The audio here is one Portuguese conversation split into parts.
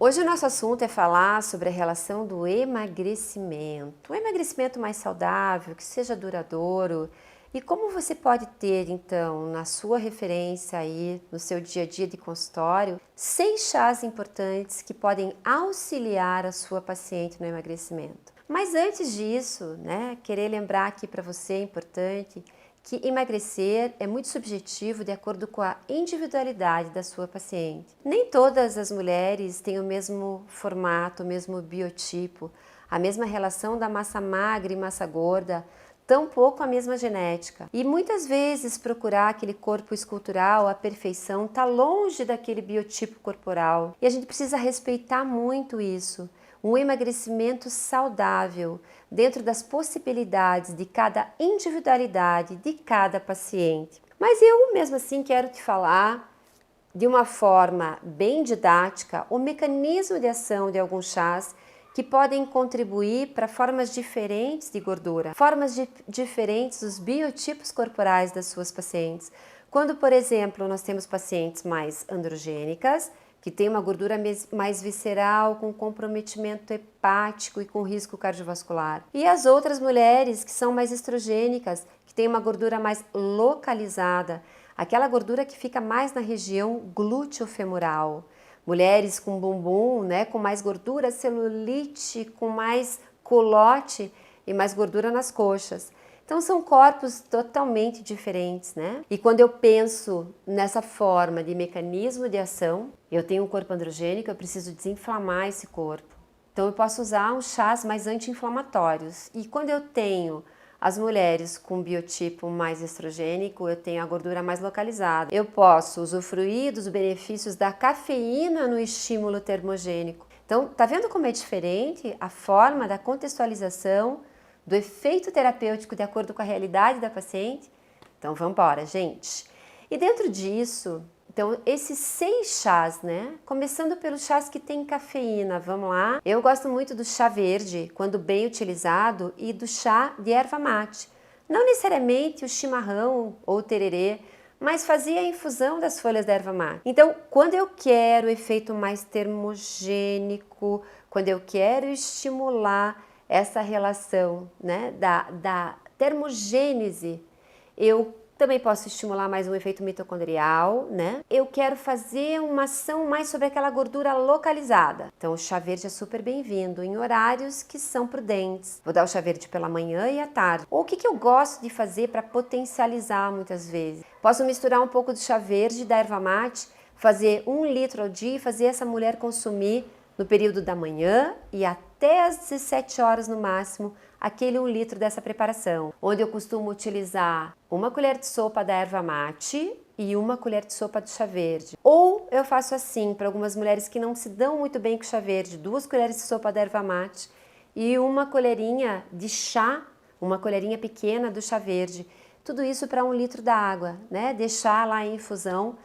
Hoje o nosso assunto é falar sobre a relação do emagrecimento. Um emagrecimento mais saudável, que seja duradouro e como você pode ter então na sua referência aí no seu dia a dia de consultório 6 chás importantes que podem auxiliar a sua paciente no emagrecimento. Mas antes disso, querer lembrar aqui para você é importante que emagrecer é muito subjetivo de acordo com a individualidade da sua paciente. Nem todas as mulheres têm o mesmo formato, o mesmo biotipo, a mesma relação da massa magra e massa gorda, tampouco a mesma genética. E muitas vezes procurar aquele corpo escultural, a perfeição, está longe daquele biotipo corporal. E a gente precisa respeitar muito isso. Um emagrecimento saudável dentro das possibilidades de cada individualidade de cada paciente. Mas eu mesmo assim quero te falar de uma forma bem didática o mecanismo de ação de alguns chás que podem contribuir para formas diferentes de gordura, formas diferentes dos biotipos corporais das suas pacientes. Quando, por exemplo, nós temos pacientes mais androgênicas, que tem uma gordura mais visceral, com comprometimento hepático e com risco cardiovascular. E as outras mulheres que são mais estrogênicas, que têm uma gordura mais localizada, aquela gordura que fica mais na região glúteo-femoral. Mulheres com bumbum, com mais gordura, celulite, com mais culote e mais gordura nas coxas. Então são corpos totalmente diferentes, E quando eu penso nessa forma de mecanismo de ação, eu tenho um corpo androgênico, eu preciso desinflamar esse corpo. Então eu posso usar uns chás mais anti-inflamatórios. E quando eu tenho as mulheres com biotipo mais estrogênico, eu tenho a gordura mais localizada. Eu posso usufruir dos benefícios da cafeína no estímulo termogênico. Então, tá vendo como é diferente a forma da contextualização do efeito terapêutico de acordo com a realidade da paciente? Então vamos embora, gente. E dentro disso, então esses 6 chás, Começando pelos chás que tem cafeína, vamos lá. Eu gosto muito do chá verde, quando bem utilizado, e do chá de erva mate. Não necessariamente o chimarrão ou o tererê, mas fazia a infusão das folhas da erva mate. Então, quando eu quero o efeito mais termogênico, quando eu quero estimular essa relação da termogênese, eu também posso estimular mais um efeito mitocondrial, Eu quero fazer uma ação mais sobre aquela gordura localizada. Então o chá verde é super bem-vindo em horários que são prudentes. Vou dar o chá verde pela manhã e à tarde. Ou o que eu gosto de fazer para potencializar muitas vezes? Posso misturar um pouco do chá verde da erva mate, fazer 1 litro ao dia e fazer essa mulher consumir no período da manhã e até às 17 horas no máximo, aquele 1 litro dessa preparação, onde eu costumo utilizar 1 colher de sopa da erva mate e 1 colher de sopa do chá verde. Ou eu faço assim, para algumas mulheres que não se dão muito bem com chá verde, 2 colheres de sopa da erva mate e 1 colherinha de chá, 1 colherinha pequena do chá verde. Tudo isso para 1 litro da água, Deixar lá em infusão.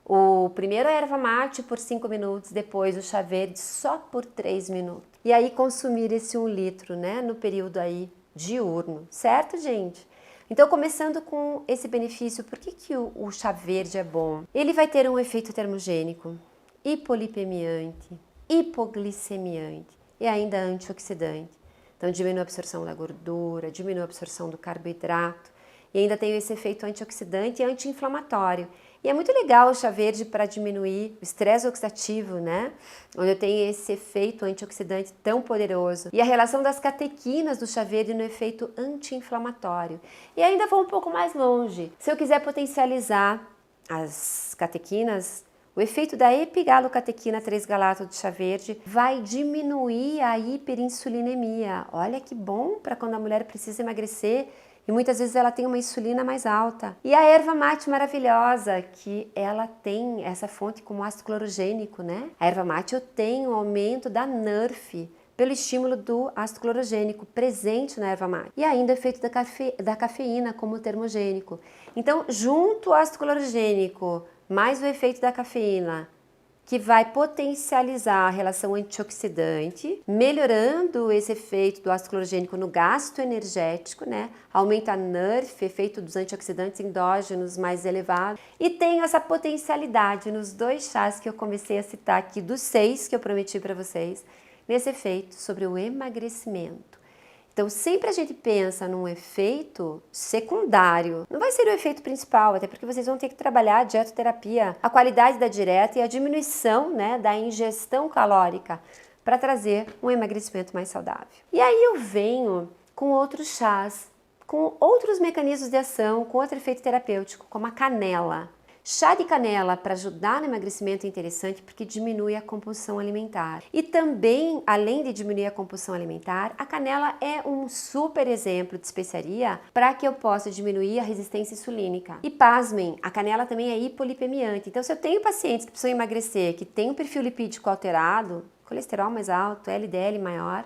O primeiro a erva mate por 5 minutos, depois o chá verde só por 3 minutos. E aí consumir esse 1 litro, no período aí diurno, certo, gente? Então, começando com esse benefício, por que o chá verde é bom? Ele vai ter um efeito termogênico, hipolipemiante, hipoglicemiante e ainda antioxidante. Então, diminui a absorção da gordura, diminui a absorção do carboidrato e ainda tem esse efeito antioxidante e anti-inflamatório. E é muito legal o chá verde para diminuir o estresse oxidativo, Onde eu tenho esse efeito antioxidante tão poderoso. E a relação das catequinas do chá verde no efeito anti-inflamatório. E ainda vou um pouco mais longe. Se eu quiser potencializar as catequinas, o efeito da epigalocatequina 3-galato do chá verde vai diminuir a hiperinsulinemia. Olha que bom para quando a mulher precisa emagrecer e muitas vezes ela tem uma insulina mais alta. E a erva mate maravilhosa, que ela tem essa fonte como ácido clorogênico, A erva mate eu tenho um aumento da NRF pelo estímulo do ácido clorogênico presente na erva mate. E ainda o efeito da cafeína como termogênico. Então, junto ao ácido clorogênico mais o efeito da cafeína que vai potencializar a relação antioxidante, melhorando esse efeito do ácido clorogênico no gasto energético, né? Aumenta a NRF, efeito dos antioxidantes endógenos mais elevado. E tem essa potencialidade nos 2 chás que eu comecei a citar aqui, dos 6 que eu prometi para vocês, nesse efeito sobre o emagrecimento. Então, sempre a gente pensa num efeito secundário. Não vai ser o efeito principal, até porque vocês vão ter que trabalhar a dietoterapia, a qualidade da dieta e a diminuição, né, da ingestão calórica para trazer um emagrecimento mais saudável. E aí eu venho com outros chás, com outros mecanismos de ação, com outro efeito terapêutico, como a canela. Chá de canela para ajudar no emagrecimento é interessante porque diminui a compulsão alimentar. E também, além de diminuir a compulsão alimentar, a canela é um super exemplo de especiaria para que eu possa diminuir a resistência insulínica. E pasmem, a canela também é hipolipemiante. Então, se eu tenho pacientes que precisam emagrecer, que têm um perfil lipídico alterado, colesterol mais alto, LDL maior,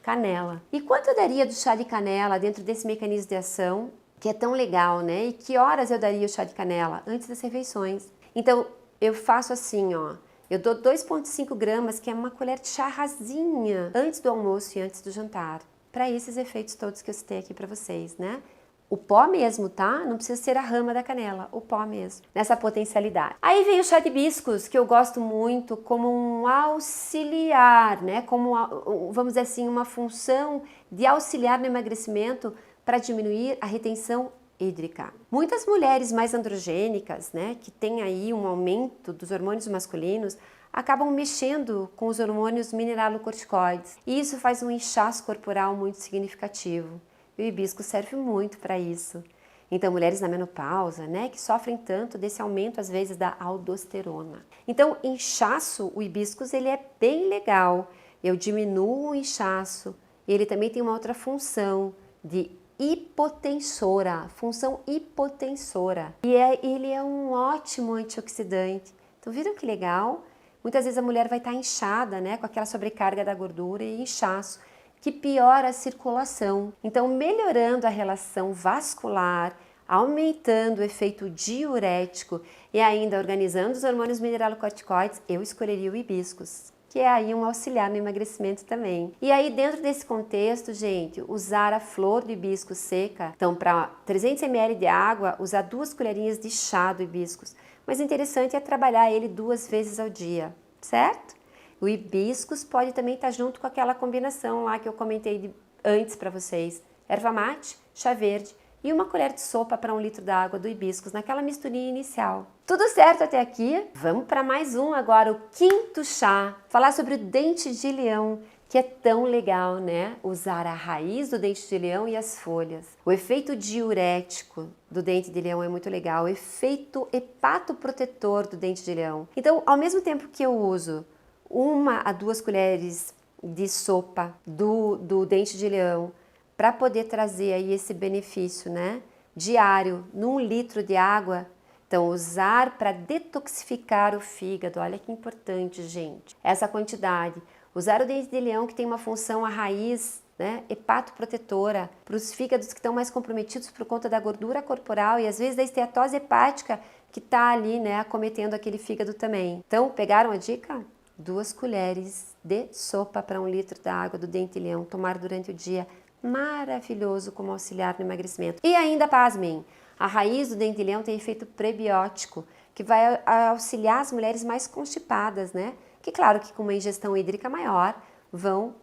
canela. E quanto eu daria do chá de canela dentro desse mecanismo de ação? Que é tão legal, né? E que horas eu daria o chá de canela? Antes das refeições. Então, eu faço assim, ó. Eu dou 2,5 gramas, que é uma colher de chá rasinha, antes do almoço e antes do jantar. Para esses efeitos todos que eu citei aqui para vocês, né? O pó mesmo, tá? Não precisa ser a rama da canela, o pó mesmo, nessa potencialidade. Aí vem o chá de hibiscus, que eu gosto muito como um auxiliar, né? Como, vamos dizer assim, uma função de auxiliar no emagrecimento para diminuir a retenção hídrica. Muitas mulheres mais androgênicas, né, que têm aí um aumento dos hormônios masculinos, acabam mexendo com os hormônios mineralocorticoides. E isso faz um inchaço corporal muito significativo. E o hibisco serve muito para isso. Então, mulheres na menopausa, né, que sofrem tanto desse aumento, às vezes, da aldosterona. Então, inchaço, o hibiscus, ele é bem legal. Eu diminuo o inchaço. Ele também tem uma outra função de hipotensora, função hipotensora. E ele é um ótimo antioxidante. Então, viram que legal? Muitas vezes a mulher vai estar inchada, né, com aquela sobrecarga da gordura e inchaço, que piora a circulação. Então, melhorando a relação vascular, aumentando o efeito diurético e ainda organizando os hormônios mineralocorticoides, eu escolheria o hibiscus, que é aí um auxiliar no emagrecimento também. E aí, dentro desse contexto, gente, usar a flor do hibisco seca. Então, para 300 ml de água, usar 2 colherinhas de chá do hibiscus. Mas o interessante é trabalhar ele 2 vezes ao dia, certo? O hibiscus pode também estar junto com aquela combinação lá que eu comentei antes para vocês. Erva mate, chá verde e 1 colher de sopa para 1 litro da água do hibiscus, naquela misturinha inicial. Tudo certo até aqui? Vamos para mais um agora, o 5º chá. Falar sobre o dente de leão, que é tão legal, né? Usar a raiz do dente de leão e as folhas. O efeito diurético do dente de leão é muito legal. O efeito hepatoprotetor do dente de leão. Então, ao mesmo tempo que eu uso 1 a 2 colheres de sopa do dente de leão, para poder trazer aí esse benefício, né, diário, num litro de água. Então, usar para detoxificar o fígado, olha que importante, gente, essa quantidade. Usar o dente de leão, que tem uma função, a raiz, né, hepatoprotetora, para os fígados que estão mais comprometidos por conta da gordura corporal e às vezes da esteatose hepática que está ali, né, acometendo aquele fígado também. Então, pegaram a dica? 2 colheres de sopa para 1 litro da água do dente de leão, tomar durante o dia. Maravilhoso como auxiliar no emagrecimento. E ainda, pasmem, a raiz do dente de leão tem efeito prebiótico, que vai auxiliar as mulheres mais constipadas, né? Que claro que com uma ingestão hídrica maior vão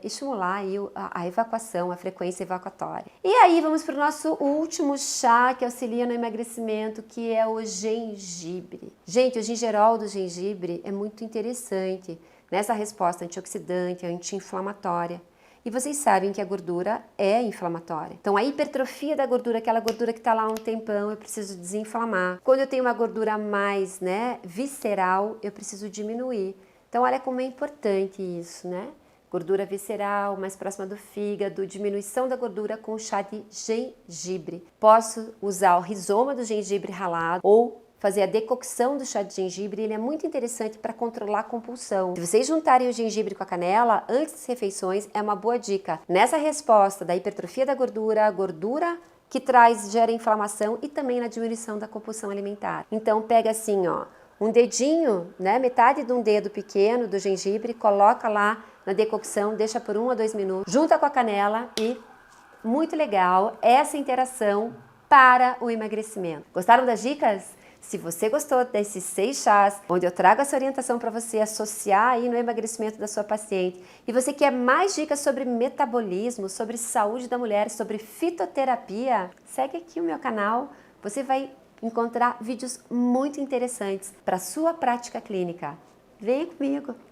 estimular aí a evacuação, a frequência evacuatória. E aí vamos para o nosso último chá que auxilia no emagrecimento, que é o gengibre. Gente, o gingerol do gengibre é muito interessante nessa resposta antioxidante, anti-inflamatória. E vocês sabem que a gordura é inflamatória. Então, a hipertrofia da gordura, aquela gordura que está lá há um tempão, eu preciso desinflamar. Quando eu tenho uma gordura mais, né, visceral, eu preciso diminuir. Então, olha como é importante isso, né? Gordura visceral, mais próxima do fígado, diminuição da gordura com chá de gengibre. Posso usar o rizoma do gengibre ralado ou fazer a decocção do chá de gengibre, ele é muito interessante para controlar a compulsão. Se vocês juntarem o gengibre com a canela antes das refeições, é uma boa dica. Nessa resposta da hipertrofia da gordura, a gordura que gera inflamação e também na diminuição da compulsão alimentar. Então pega assim, ó, um dedinho, né, metade de um dedo pequeno do gengibre, coloca lá na decocção, deixa por 1 a 2 minutos, junta com a canela e muito legal essa interação para o emagrecimento. Gostaram das dicas? Se você gostou desses 6 chás, onde eu trago essa orientação para você associar aí no emagrecimento da sua paciente, e você quer mais dicas sobre metabolismo, sobre saúde da mulher, sobre fitoterapia, segue aqui o meu canal, você vai encontrar vídeos muito interessantes para a sua prática clínica. Venha comigo!